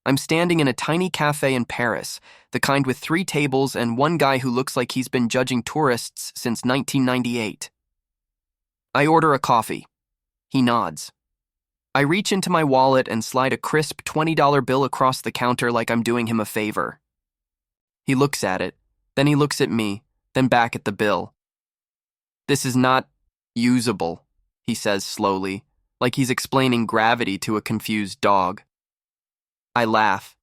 I'm standing in a tiny cafe in Paris, the kind with 3 tables and one guy who looks like he's been judging tourists since 1998. I order a coffee. He nods. I reach into my wallet and slide a crisp $20 bill across the counter like I'm doing him a favor. He looks at it, then he looks at me, then back at the bill. "This is not usable," he says slowly, like he's explaining gravity to a confused dog. I laugh.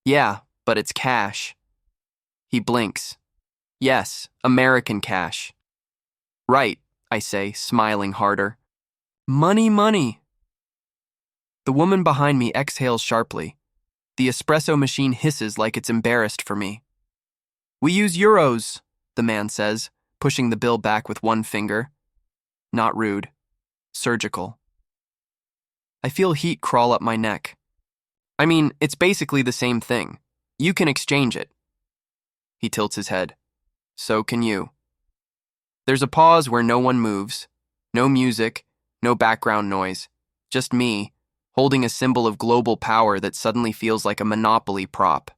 "Yeah, but it's cash." He blinks. "Yes, American cash." "Right," I say, smiling harder. "Money, money." The woman behind me exhales sharply. The espresso machine hisses like it's embarrassed for me. "We use euros," the man says, pushing the bill back with one finger. Not rude. Surgical. I feel heat crawl up my neck. I mean, it's basically the same thing. You can exchange it. He tilts his head. So can you. There's a pause where no one moves. No music, no background noise. Just me, holding a symbol of global power that suddenly feels like a Monopoly prop.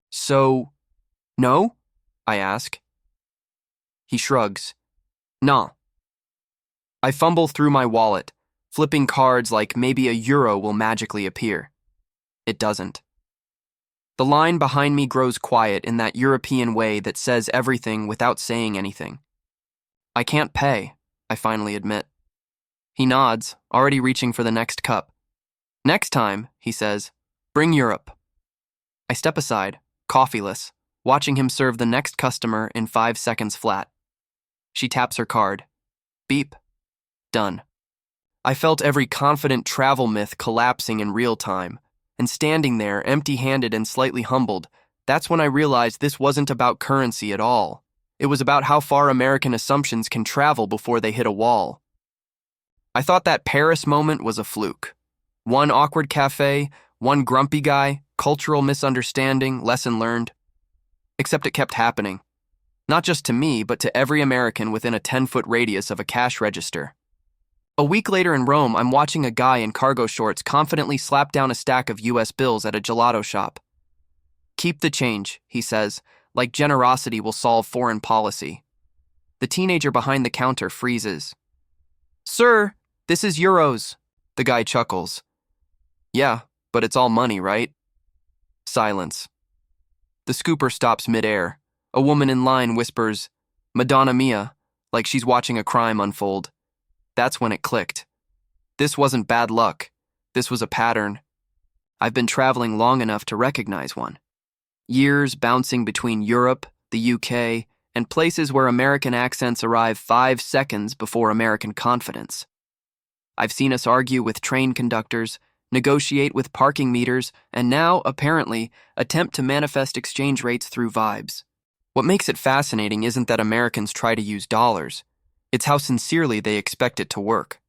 "So, no?" I ask. He shrugs. "Nah." I fumble through my wallet, flipping cards like maybe a euro will magically appear. It doesn't. The line behind me grows quiet in that European way that says everything without saying anything. "I can't pay," I finally admit. He nods, already reaching for the next cup. "Next time," he says, "bring Europe." I step aside, coffeeless, watching him serve the next customer in 5 seconds flat. She taps her card. Beep. Done. I felt every confident travel myth collapsing in real time, and standing there, empty-handed and slightly humbled, that's when I realized this wasn't about currency at all. It was about how far American assumptions can travel before they hit a wall. I thought that Paris moment was a fluke. One awkward cafe, one grumpy guy, cultural misunderstanding, lesson learned. Except it kept happening. Not just to me, but to every American within a 10-foot radius of a cash register. A week later in Rome, I'm watching a guy in cargo shorts confidently slap down a stack of US bills at a gelato shop. "Keep the change," he says, like generosity will solve foreign policy. The teenager behind the counter freezes. "Sir, this is euros," the guy chuckles. "Yeah, but it's all money, right?" Silence. The scooper stops midair. A woman in line whispers, "Madonna mia," like she's watching a crime unfold. That's when it clicked. This wasn't bad luck. This was a pattern. I've been traveling long enough to recognize one. Years bouncing between Europe, the UK, and places where American accents arrive 5 seconds before American confidence. I've seen us argue with train conductors, negotiate with parking meters, and now, apparently, attempt to manifest exchange rates through vibes. What makes it fascinating isn't that Americans try to use dollars. It's how sincerely they expect it to work.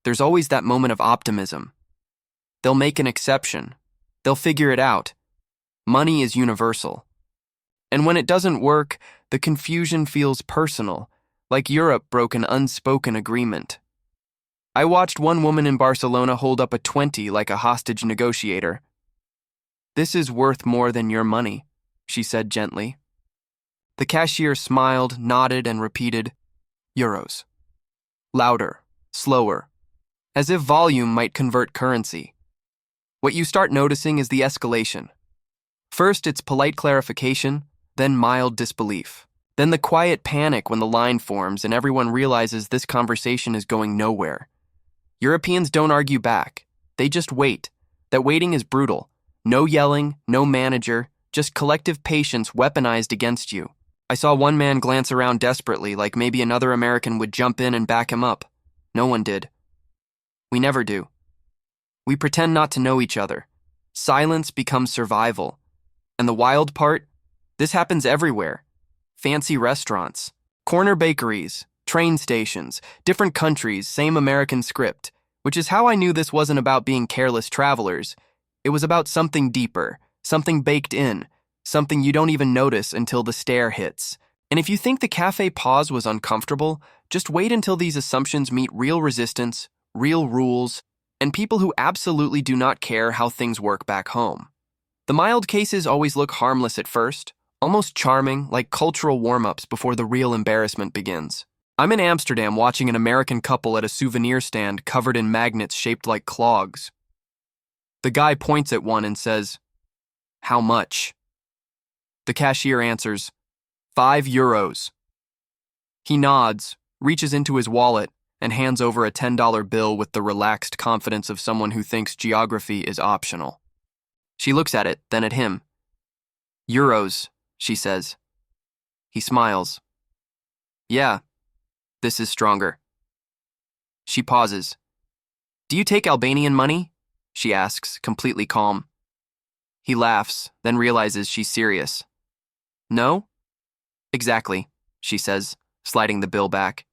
There's always that moment of optimism. They'll make an exception. They'll figure it out. Money is universal. And when it doesn't work, the confusion feels personal, like Europe broke an unspoken agreement. I watched one woman in Barcelona hold up a 20 like a hostage negotiator. "This is worth more than your money," she said gently. The cashier smiled, nodded, and repeated, "Euros." Louder, slower, as if volume might convert currency. What you start noticing is the escalation. First, it's polite clarification, then mild disbelief. Then the quiet panic when the line forms and everyone realizes this conversation is going nowhere. Europeans don't argue back. They just wait. That waiting is brutal. No yelling, no manager, just collective patience weaponized against you. I saw one man glance around desperately like maybe another American would jump in and back him up. No one did. We never do. We pretend not to know each other. Silence becomes survival. And the wild part? This happens everywhere. Fancy restaurants, corner bakeries, train stations, different countries, same American script, which is how I knew this wasn't about being careless travelers. It was about something deeper, something baked in, something you don't even notice until the stare hits. And if you think the cafe pause was uncomfortable, just wait until these assumptions meet real resistance, real rules, and people who absolutely do not care how things work back home. The mild cases always look harmless at first, almost charming, like cultural warm-ups before the real embarrassment begins. I'm in Amsterdam watching an American couple at a souvenir stand covered in magnets shaped like clogs. The guy points at one and says, "How much?" The cashier answers, €5. He nods, reaches into his wallet, and hands over a $10 bill with the relaxed confidence of someone who thinks geography is optional. She looks at it, then at him. "Euros," she says. He smiles. "Yeah, this is stronger." She pauses. "Do you take Albanian money?" she asks, completely calm. He laughs, then realizes she's serious. "No?" "Exactly," she says, sliding the bill back.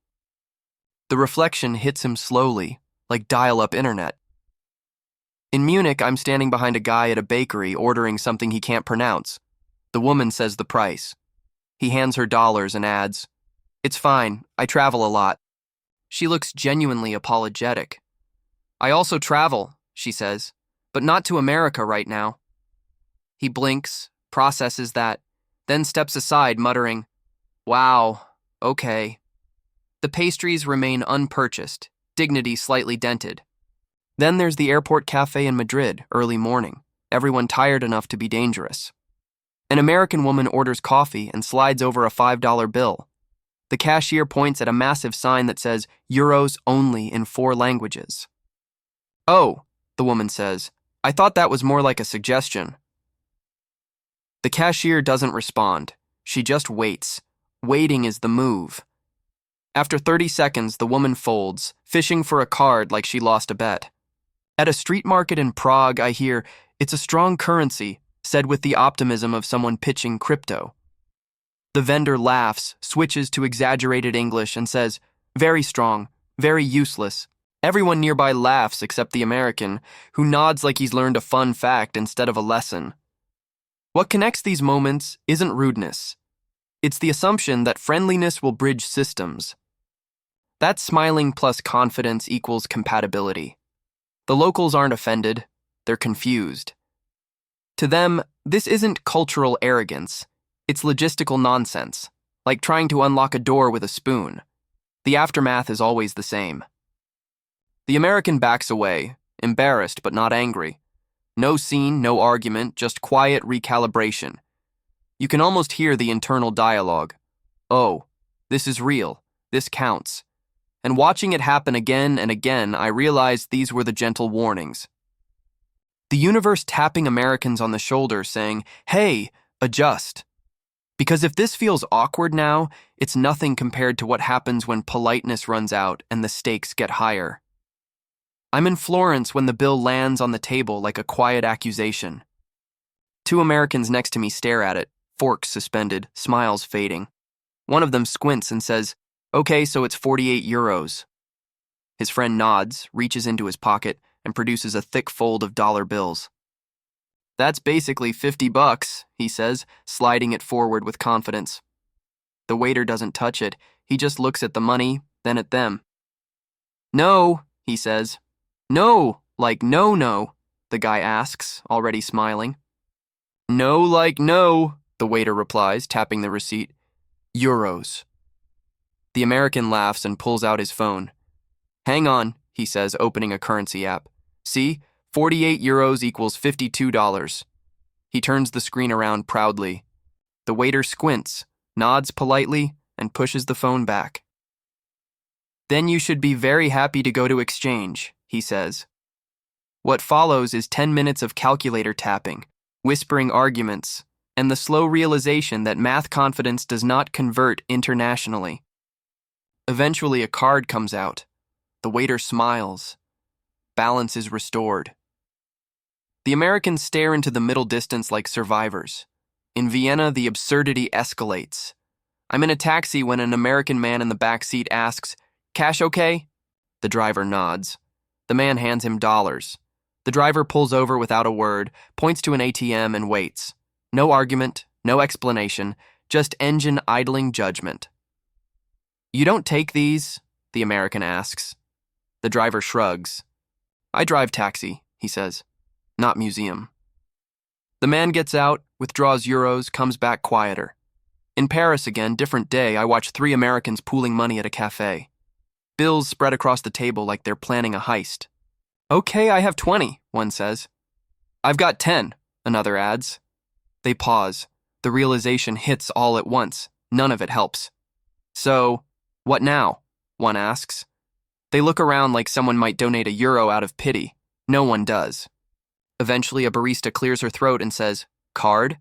The reflection hits him slowly, like dial-up internet. In Munich, I'm standing behind a guy at a bakery ordering something he can't pronounce. The woman says the price. He hands her dollars and adds, "It's fine, I travel a lot." She looks genuinely apologetic. "I also travel," she says, "but not to America right now." He blinks, processes that, then steps aside, muttering, "Wow, okay." The pastries remain unpurchased, dignity slightly dented. Then there's the airport cafe in Madrid, early morning, everyone tired enough to be dangerous. An American woman orders coffee and slides over a $5 bill. The cashier points at a massive sign that says "Euros only" in 4 languages. "Oh," the woman says, "I thought that was more like a suggestion." The cashier doesn't respond. She just waits. Waiting is the move. After 30 seconds, the woman folds, fishing for a card like she lost a bet. At a street market in Prague, I hear, "It's a strong currency," said with the optimism of someone pitching crypto. The vendor laughs, switches to exaggerated English, and says, "Very strong, very useless." Everyone nearby laughs except the American, who nods like he's learned a fun fact instead of a lesson. What connects these moments isn't rudeness. It's the assumption that friendliness will bridge systems. That smiling plus confidence equals compatibility. The locals aren't offended, they're confused. To them, this isn't cultural arrogance, it's logistical nonsense, like trying to unlock a door with a spoon. The aftermath is always the same. The American backs away, embarrassed but not angry. No scene, no argument, just quiet recalibration. You can almost hear the internal dialogue. "Oh, this is real, this counts." And watching it happen again and again, I realized these were the gentle warnings. The universe tapping Americans on the shoulder saying, "Hey, adjust." Because if this feels awkward now, it's nothing compared to what happens when politeness runs out and the stakes get higher. I'm in Florence when the bill lands on the table like a quiet accusation. 2 Americans next to me stare at it, forks suspended, smiles fading. One of them squints and says, "Okay, so it's €48. His friend nods, reaches into his pocket, and produces a thick fold of dollar bills. "That's basically $50, he says, sliding it forward with confidence. The waiter doesn't touch it, he just looks at the money, then at them. "No," he says. "No, like no," the guy asks, already smiling. "No, like no," the waiter replies, tapping the receipt. "Euros." The American laughs and pulls out his phone. "Hang on," he says, opening a currency app. "See, €48 equals $52. He turns the screen around proudly. The waiter squints, nods politely, and pushes the phone back. "Then you should be very happy to go to exchange," he says. What follows is 10 minutes of calculator tapping, whispering arguments, and the slow realization that math confidence does not convert internationally. Eventually, a card comes out. The waiter smiles. Balance is restored. The Americans stare into the middle distance like survivors. In Vienna, the absurdity escalates. I'm in a taxi when an American man in the back seat asks, "Cash okay?" The driver nods. The man hands him dollars. The driver pulls over without a word, points to an ATM and waits. No argument, no explanation, just engine idling judgment. "You don't take these?" the American asks. The driver shrugs. I drive taxi, he says. Not museum. The man gets out, withdraws euros, comes back quieter. In Paris again, different day, I watch 3 Americans pooling money at a café. Bills spread across the table like they're planning a heist. Okay, I have 20, one says. I've got 10, another adds. They pause. The realization hits all at once. None of it helps. So, what now? One asks. They look around like someone might donate €1 out of pity. No one does. Eventually, a barista clears her throat and says, "Card?"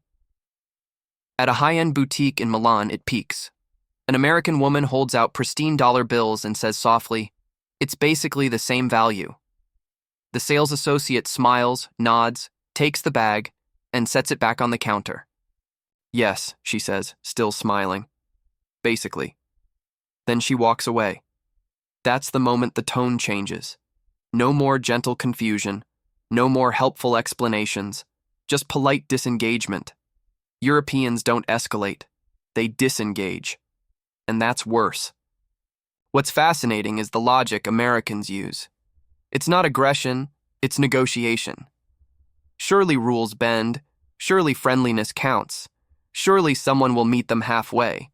At a high-end boutique in Milan, it peaks. An American woman holds out pristine dollar bills and says softly, "It's basically the same value." The sales associate smiles, nods, takes the bag, and sets it back on the counter. "Yes," she says, still smiling. "Basically." Then she walks away. That's the moment the tone changes. No more gentle confusion, no more helpful explanations, just polite disengagement. Europeans don't escalate, they disengage. And that's worse. What's fascinating is the logic Americans use. It's not aggression, it's negotiation. Surely rules bend, surely friendliness counts, surely someone will meet them halfway.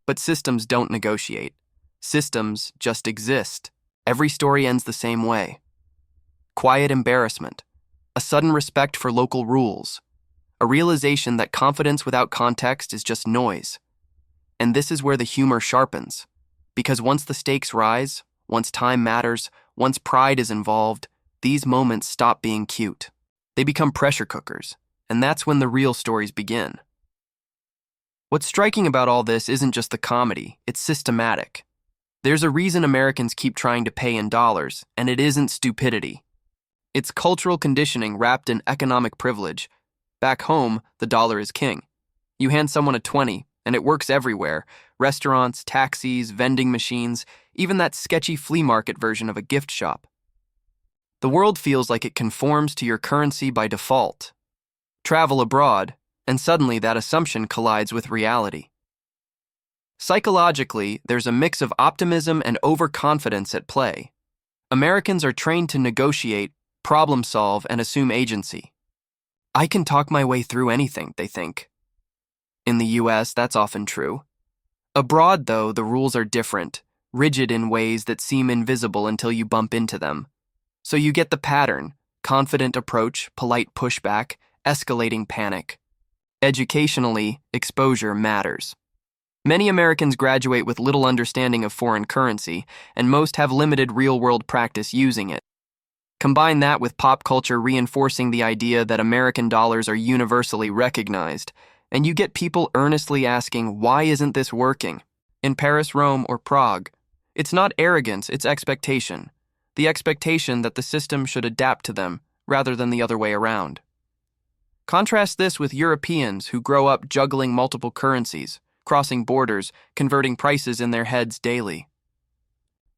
But systems don't negotiate. Systems just exist. Every story ends the same way. Quiet embarrassment, a sudden respect for local rules, a realization that confidence without context is just noise. And this is where the humor sharpens, because once the stakes rise, once time matters, once pride is involved, these moments stop being cute. They become pressure cookers, and that's when the real stories begin. What's striking about all this isn't just the comedy, it's systematic. There's a reason Americans keep trying to pay in dollars, and it isn't stupidity. It's cultural conditioning wrapped in economic privilege. Back home, the dollar is king. You hand someone a 20, and it works everywhere. Restaurants, taxis, vending machines, even that sketchy flea market version of a gift shop. The world feels like it conforms to your currency by default. Travel abroad, and suddenly that assumption collides with reality. Psychologically, there's a mix of optimism and overconfidence at play. Americans are trained to negotiate, problem solve, and assume agency. I can talk my way through anything, they think. In the US, that's often true. Abroad, though, the rules are different, rigid in ways that seem invisible until you bump into them. So you get the pattern: confident approach, polite pushback, escalating panic. Educationally, exposure matters. Many Americans graduate with little understanding of foreign currency, and most have limited real-world practice using it. Combine that with pop culture reinforcing the idea that American dollars are universally recognized, and you get people earnestly asking, why isn't this working? In Paris, Rome, or Prague, it's not arrogance, it's expectation. The expectation that the system should adapt to them, rather than the other way around. Contrast this with Europeans who grow up juggling multiple currencies, crossing borders, converting prices in their heads daily.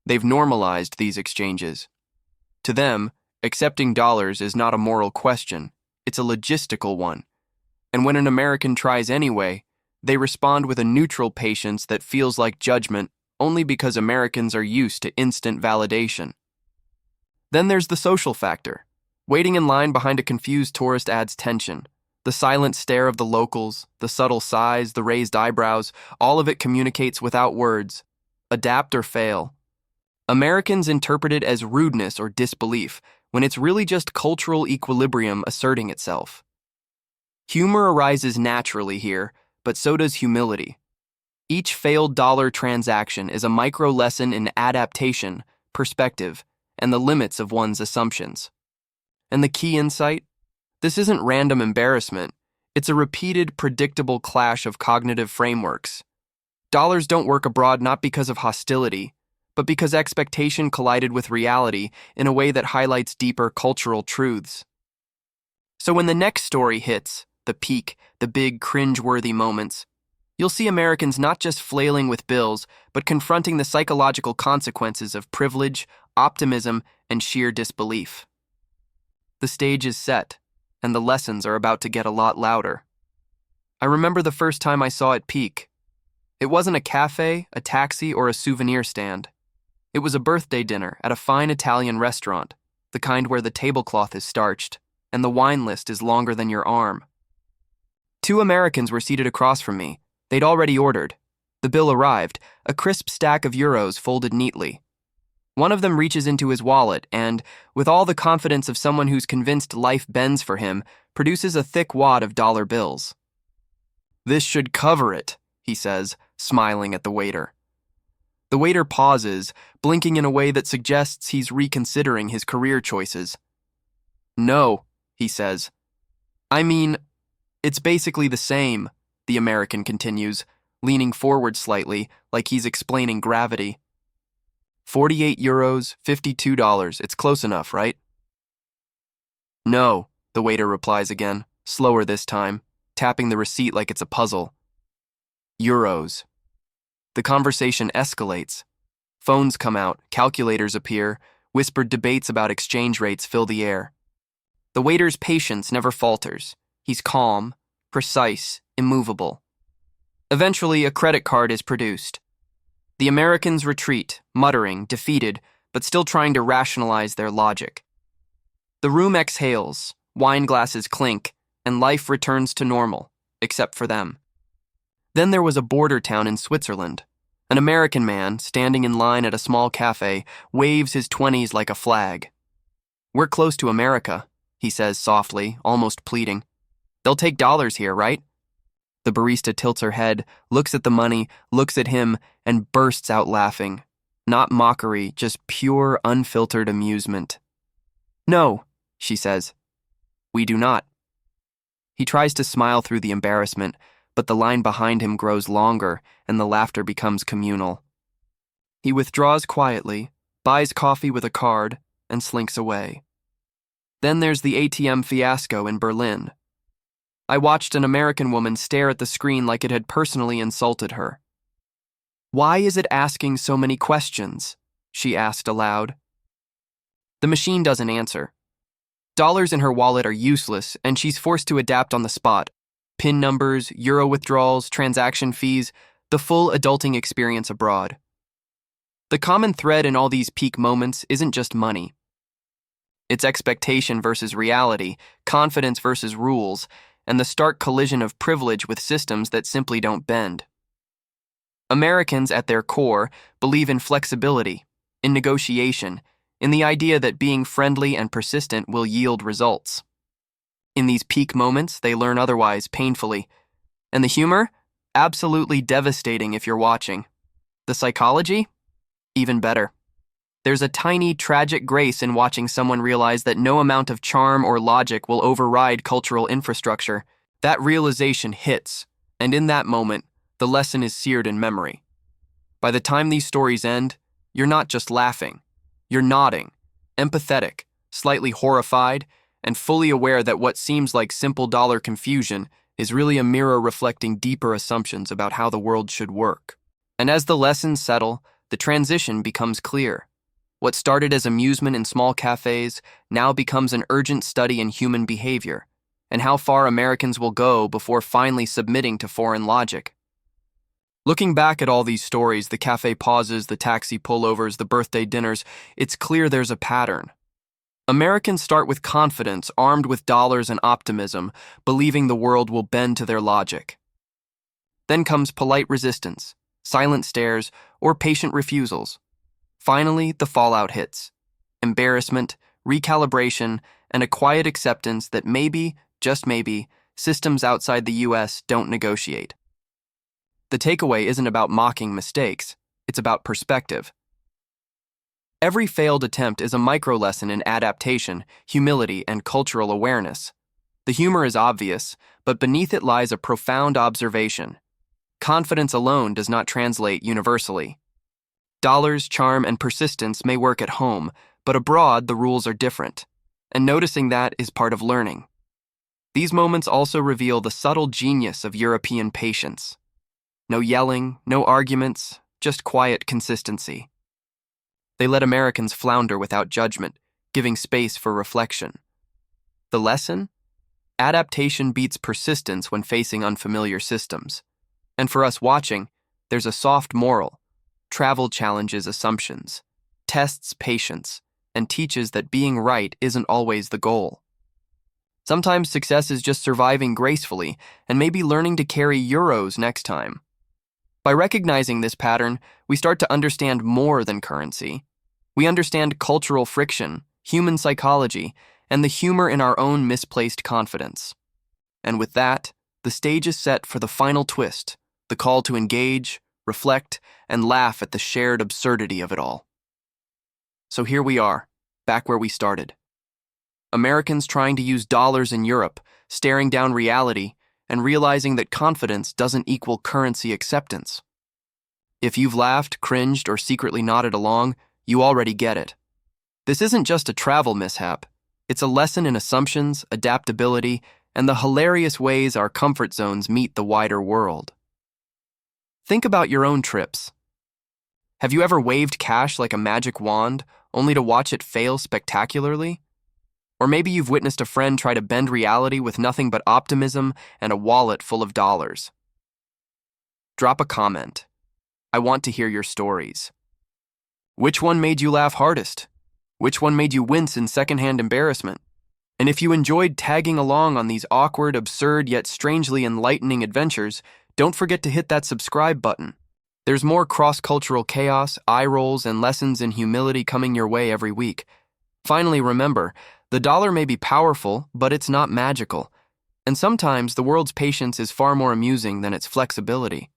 They've normalized these exchanges. To them, accepting dollars is not a moral question, it's a logistical one. And when an American tries anyway, they respond with a neutral patience that feels like judgment only because Americans are used to instant validation. Then there's the social factor. Waiting in line behind a confused tourist adds tension. The silent stare of the locals, the subtle sighs, the raised eyebrows, all of it communicates without words. Adapt or fail. Americans interpret it as rudeness or disbelief, when it's really just cultural equilibrium asserting itself. Humor arises naturally here, but so does humility. Each failed dollar transaction is a micro lesson in adaptation, perspective, and the limits of one's assumptions. And the key insight? This isn't random embarrassment. It's a repeated, predictable clash of cognitive frameworks. Dollars don't work abroad not because of hostility, but because expectation collided with reality in a way that highlights deeper cultural truths. So when the next story hits, the peak, the big cringe-worthy moments, you'll see Americans not just flailing with bills, but confronting the psychological consequences of privilege, optimism, and sheer disbelief. The stage is set, and the lessons are about to get a lot louder. I remember the first time I saw it peak. It wasn't a cafe, a taxi, or a souvenir stand. It was a birthday dinner at a fine Italian restaurant. the kind where the tablecloth is starched, and the wine list is longer than your arm. Two Americans were seated across from me. They'd already ordered. The bill arrived, a crisp stack of euros folded neatly. One of them reaches into his wallet and, with all the confidence of someone who's convinced life bends for him, produces a thick wad of dollar bills. "This should cover it," he says, smiling at the waiter. The waiter pauses, blinking in a way that suggests he's reconsidering his career choices. "No," he says. "I mean, it's basically the same," the American continues, leaning forward slightly, like he's explaining gravity. 48 euros, $52. It's close enough, right? "No," the waiter replies again, slower this time, tapping the receipt like it's a puzzle. "Euros." The conversation escalates. Phones come out, calculators appear, whispered debates about exchange rates fill the air. The waiter's patience never falters. He's calm, precise, immovable. Eventually, a credit card is produced. The Americans retreat, muttering, defeated, but still trying to rationalize their logic. The room exhales, wine glasses clink, and life returns to normal, except for them. Then there was a border town in Switzerland. An American man, standing in line at a small cafe, waves his 20s like a flag. "We're close to America," he says softly, almost pleading. "They'll take dollars here, right?" The barista tilts her head, looks at the money, looks at him, and bursts out laughing. Not mockery, just pure, unfiltered amusement. "No," she says. "We do not." He tries to smile through the embarrassment, but the line behind him grows longer and the laughter becomes communal. He withdraws quietly, buys coffee with a card, and slinks away. Then there's the ATM fiasco in Berlin. I watched an American woman stare at the screen like it had personally insulted her. "Why is it asking so many questions?" she asked aloud. The machine doesn't answer. Dollars in her wallet are useless, and she's forced to adapt on the spot. PIN numbers, euro withdrawals, transaction fees, the full adulting experience abroad. The common thread in all these peak moments isn't just money. It's expectation versus reality, confidence versus rules, and the stark collision of privilege with systems that simply don't bend. Americans, at their core, believe in flexibility, in negotiation, in the idea that being friendly and persistent will yield results. In these peak moments, they learn otherwise painfully. And the humor? Absolutely devastating if you're watching. The psychology? Even better. There's a tiny, tragic grace in watching someone realize that no amount of charm or logic will override cultural infrastructure. That realization hits, and in that moment, the lesson is seared in memory. By the time these stories end, you're not just laughing. You're nodding, empathetic, slightly horrified, and fully aware that what seems like simple dollar confusion is really a mirror reflecting deeper assumptions about how the world should work. And as the lessons settle, the transition becomes clear. What started as amusement in small cafes now becomes an urgent study in human behavior, and how far Americans will go before finally submitting to foreign logic. Looking back at all these stories, the cafe pauses, the taxi pullovers, the birthday dinners, it's clear there's a pattern. Americans start with confidence, armed with dollars and optimism, believing the world will bend to their logic. Then comes polite resistance, silent stares, or patient refusals. Finally, the fallout hits. Embarrassment, recalibration, and a quiet acceptance that maybe, just maybe, systems outside the US don't negotiate. The takeaway isn't about mocking mistakes, it's about perspective. Every failed attempt is a micro-lesson in adaptation, humility, and cultural awareness. The humor is obvious, but beneath it lies a profound observation. Confidence alone does not translate universally. Dollars, charm, and persistence may work at home, but abroad the rules are different, and noticing that is part of learning. These moments also reveal the subtle genius of European patience. No yelling, no arguments, just quiet consistency. They let Americans flounder without judgment, giving space for reflection. The lesson? Adaptation beats persistence when facing unfamiliar systems. And for us watching, there's a soft moral. Travel challenges assumptions, tests patience, and teaches that being right isn't always the goal. Sometimes success is just surviving gracefully and maybe learning to carry euros next time. By recognizing this pattern, we start to understand more than currency. We understand cultural friction, human psychology, and the humor in our own misplaced confidence. And with that, the stage is set for the final twist, the call to engage, reflect, and laugh at the shared absurdity of it all. So here we are, back where we started. Americans trying to use dollars in Europe, staring down reality, and realizing that confidence doesn't equal currency acceptance. If you've laughed, cringed, or secretly nodded along, you already get it. This isn't just a travel mishap. It's a lesson in assumptions, adaptability, and the hilarious ways our comfort zones meet the wider world. Think about your own trips. Have you ever waved cash like a magic wand, only to watch it fail spectacularly? Or maybe you've witnessed a friend try to bend reality with nothing but optimism and a wallet full of dollars. Drop a comment. I want to hear your stories. Which one made you laugh hardest? Which one made you wince in secondhand embarrassment? And if you enjoyed tagging along on these awkward, absurd, yet strangely enlightening adventures, don't forget to hit that subscribe button. There's more cross-cultural chaos, eye rolls, and lessons in humility coming your way every week. Finally, remember, the dollar may be powerful, but it's not magical. And sometimes the world's patience is far more amusing than its flexibility.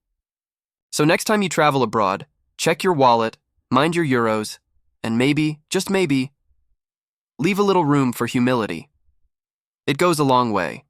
So next time you travel abroad, check your wallet, mind your euros, and maybe, just maybe, leave a little room for humility. It goes a long way.